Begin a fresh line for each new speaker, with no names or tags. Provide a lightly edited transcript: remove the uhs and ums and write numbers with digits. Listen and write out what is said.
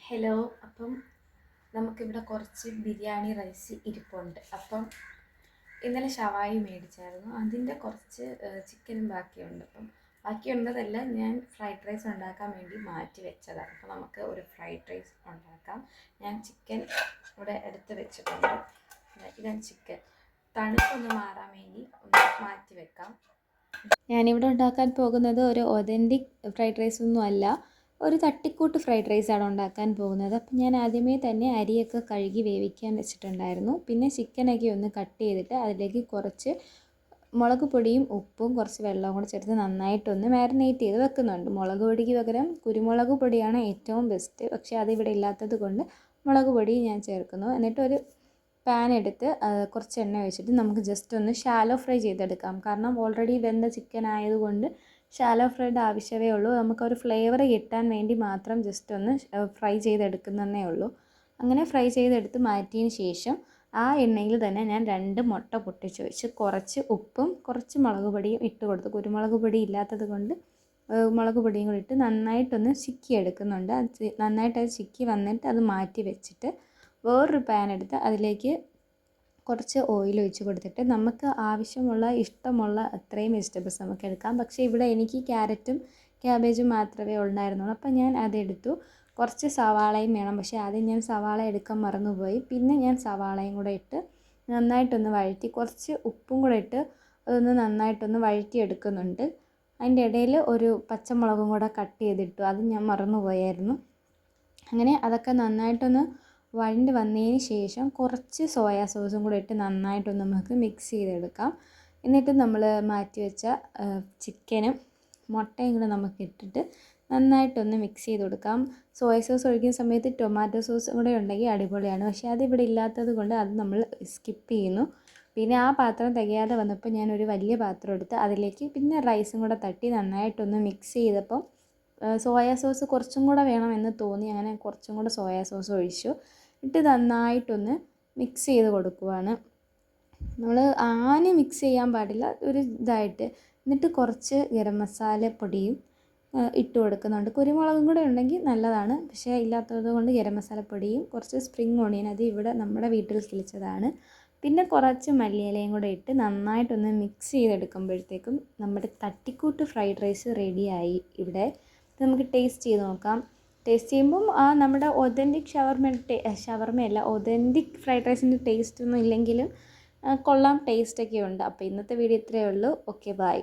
Hello. അപ്പം നമുക്കിവിടെ കുറച്ച് ബിരിയാണി റൈസ് ഇരിപ്പുണ്ട്. അപ്പം ഇന്നലെ ഷവായി മേടിച്ചായിരുന്നു, അതിൻ്റെ കുറച്ച് ചിക്കനും ബാക്കിയുണ്ട്. അപ്പം ബാക്കിയുള്ളതല്ല ഞാൻ ഫ്രൈഡ് റൈസ് ഉണ്ടാക്കാൻ വേണ്ടി മാറ്റി വെച്ചതാണ്. അപ്പം നമുക്ക് ഒരു ഫ്രൈഡ് റൈസ് ഉണ്ടാക്കാം. ഞാൻ ചിക്കൻ ഇവിടെ എടുത്ത് വെച്ചിട്ടുണ്ട്. ഇതാണ് ചിക്കൻ. തണുപ്പൊന്ന് മാറാൻ വേണ്ടി ഒന്ന് മാറ്റി വെക്കാം. ഞാനിവിടെ ഉണ്ടാക്കാൻ പോകുന്നത് ഒരു ഒതൻറ്റിക് ഫ്രൈഡ് റൈസ് ഒന്നും അല്ല, ഒരു തട്ടിക്കൂട്ട് ഫ്രൈഡ് റൈസാണ് ഉണ്ടാക്കാൻ പോകുന്നത്. അപ്പം ഞാൻ ആദ്യമേ തന്നെ അരിയൊക്കെ കഴുകി വേവിക്കാൻ വെച്ചിട്ടുണ്ടായിരുന്നു. പിന്നെ ചിക്കനൊക്കെ ഒന്ന് കട്ട് ചെയ്തിട്ട് അതിലേക്ക് കുറച്ച് മുളക് പൊടിയും ഉപ്പും കുറച്ച് വെള്ളവും കൂടെ ചേർത്ത് നന്നായിട്ടൊന്ന് മാരിനേറ്റ് ചെയ്ത് വെക്കുന്നുണ്ട്. മുളക് പൊടിക്ക് പകരം കുരുമുളക് പൊടിയാണ് ഏറ്റവും ബെസ്റ്റ്, പക്ഷേ അതിവിടെ ഇല്ലാത്തത് കൊണ്ട് മുളക് പൊടി ഞാൻ ചേർക്കുന്നു. എന്നിട്ടൊരു പാൻ എടുത്ത് കുറച്ച് എണ്ണ ഒഴിച്ചിട്ട് നമുക്ക് ജസ്റ്റ് ഒന്ന് ഷാലോ ഫ്രൈ ചെയ്തെടുക്കാം. കാരണം ഓൾറെഡി വെന്ത ചിക്കൻ ആയതുകൊണ്ട് ഷാലോ ഫ്രൈഡ് ആവശ്യമേ ഉള്ളൂ. നമുക്കൊരു ഫ്ലേവർ കിട്ടാൻ വേണ്ടി മാത്രം ജസ്റ്റ് ഒന്ന് ഫ്രൈ ചെയ്തെടുക്കുന്നതേ ഉള്ളൂ. അങ്ങനെ ഫ്രൈ ചെയ്തെടുത്ത് മാറ്റിയതിന് ശേഷം ആ എണ്ണയിൽ തന്നെ ഞാൻ 2 മുട്ട പൊട്ടിച്ച് വെച്ച് കുറച്ച് ഉപ്പും കുറച്ച് മുളക് പൊടിയും ഇട്ട് കൊടുത്തു. കുരുമുളക് പൊടി ഇല്ലാത്തത് കൊണ്ട് മുളക് പൊടിയും കൂടി ഇട്ട് നന്നായിട്ടൊന്ന് ചിക്കി എടുക്കുന്നുണ്ട്. നന്നായിട്ട് അത് ചിക്കി വന്നിട്ട് അത് മാറ്റി വെച്ചിട്ട് വേറൊരു പാൻ എടുത്ത് അതിലേക്ക് കുറച്ച് ഓയിൽ ഒഴിച്ച് കൊടുത്തിട്ട് നമുക്ക് ആവശ്യമുള്ള ഇഷ്ടമുള്ള അത്രയും വെജിറ്റബിൾസ് നമുക്ക് എടുക്കാം. പക്ഷേ ഇവിടെ എനിക്ക് ക്യാരറ്റും ക്യാബേജും മാത്രമേ ഉണ്ടായിരുന്നുള്ളൂ. അപ്പം ഞാൻ അതെടുത്തു. കുറച്ച് സവാളയും വേണം, പക്ഷേ ആദ്യം ഞാൻ സവാള എടുക്കാൻ മറന്നുപോയി. പിന്നെ ഞാൻ സവാളയും കൂടെ ഇട്ട് നന്നായിട്ടൊന്ന് വഴറ്റി കുറച്ച് ഉപ്പും കൂടെ ഇട്ട് അതൊന്ന് നന്നായിട്ടൊന്ന് വഴറ്റിയെടുക്കുന്നുണ്ട്. അതിൻ്റെ ഇടയിൽ ഒരു പച്ചമുളകും കൂടെ കട്ട് ചെയ്തിട്ടു, അത് ഞാൻ മറന്നുപോയായിരുന്നു. അങ്ങനെ അതൊക്കെ നന്നായിട്ടൊന്ന് വഴണ്ട് വന്നതിന് ശേഷം കുറച്ച് സോയാ സോസും കൂടെ ഇട്ട് നന്നായിട്ടൊന്ന് നമുക്ക് മിക്സ് ചെയ്തെടുക്കാം. എന്നിട്ട് നമ്മൾ മാറ്റി വെച്ച ചിക്കനും മുട്ടയും കൂടെ നമുക്ക് ഇട്ടിട്ട് നന്നായിട്ടൊന്ന് മിക്സ് ചെയ്ത് കൊടുക്കാം. സോയ സോസ് ഒഴിക്കുന്ന സമയത്ത് ടൊമാറ്റോ സോസും കൂടെ ഉണ്ടെങ്കിൽ അടിപൊളിയാണ്, പക്ഷേ അതിവിടെ ഇല്ലാത്തത് കൊണ്ട് അത് നമ്മൾ സ്കിപ്പ് ചെയ്യുന്നു. പിന്നെ ആ പാത്രം തികയാതെ വന്നപ്പോൾ ഞാനൊരു വലിയ പാത്രം എടുത്ത് അതിലേക്ക് പിന്നെ റൈസും കൂടെ തട്ടി നന്നായിട്ടൊന്ന് മിക്സ് ചെയ്തപ്പോൾ സോയാ സോസ് കുറച്ചും കൂടെ വേണമെന്ന് തോന്നി. അങ്ങനെ കുറച്ചും കൂടെ സോയാ സോസ് ഒഴിച്ചു ഇട്ട് നന്നായിട്ടൊന്ന് മിക്സ് ചെയ്ത് കൊടുക്കുവാണ്. നമ്മൾ മിക്സ് ചെയ്യാൻ പാടില്ല, ഒരു ഇതായിട്ട്. എന്നിട്ട് കുറച്ച് ഗരം മസാല പൊടിയും ഇട്ട് കൊടുക്കുന്നുണ്ട്. കുരുമുളകും കൂടെ ഉണ്ടെങ്കിൽ നല്ലതാണ്, പക്ഷേ ഇല്ലാത്തത് കൊണ്ട് ഗരം മസാലപ്പൊടിയും കുറച്ച് സ്പ്രിംഗ് ഓണിയൻ, അത് ഇവിടെ നമ്മുടെ വീട്ടിൽ കിളിച്ചതാണ്, പിന്നെ കുറച്ച് മല്ലിയിലയും കൂടെ ഇട്ട് നന്നായിട്ടൊന്ന് മിക്സ് ചെയ്തെടുക്കുമ്പോഴത്തേക്കും നമ്മുടെ തട്ടിക്കൂട്ട് ഫ്രൈഡ് റൈസ് റെഡിയായി. ഇവിടെ നമുക്ക് ടേസ്റ്റ് ചെയ്ത് നോക്കാം. ടേസ്റ്റ് ചെയ്യുമ്പം നമ്മുടെ ഒതൻറ്റിക് ഷവർമയല്ല, ഒതൻറ്റിക് ഫ്രൈഡ് റൈസിൻ്റെ ടേസ്റ്റ് ഒന്നും ഇല്ലെങ്കിലും കൊള്ളാം, ടേസ്റ്റൊക്കെ ഉണ്ട്. അപ്പോൾ ഇന്നത്തെ വീഡിയോ ഇത്രയേ ഉള്ളൂ. Okay, by.